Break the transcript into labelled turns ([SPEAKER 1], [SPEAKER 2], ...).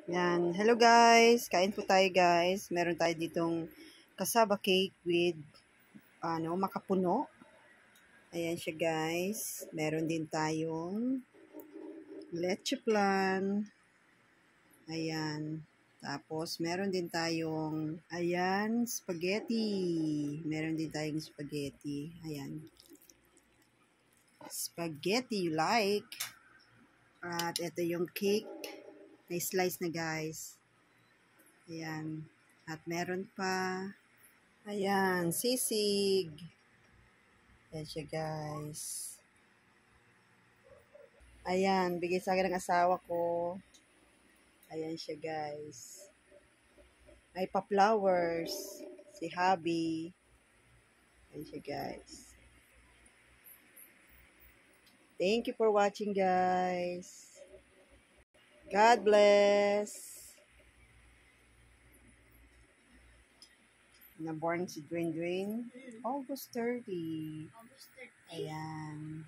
[SPEAKER 1] Yan. Hello guys. Kain po tayo guys. Meron tayo ditong cassava cake with makapuno. Ayan siya guys. Meron din tayong leche flan. Ayan. Tapos meron din tayong spaghetti. Meron din tayong spaghetti. Ayan. Spaghetti you like. At ito yung cake. May slice na guys. Ayan. At meron pa. Ayan. Sisig. Ayan siya guys. Ayan. Bigay sa akin ng asawa ko. Ayan siya guys. May pa-flowers. Si Habi. Ayan siya guys. Thank you for watching guys. God bless. Na-born si Dwayne. August 30. Ayan.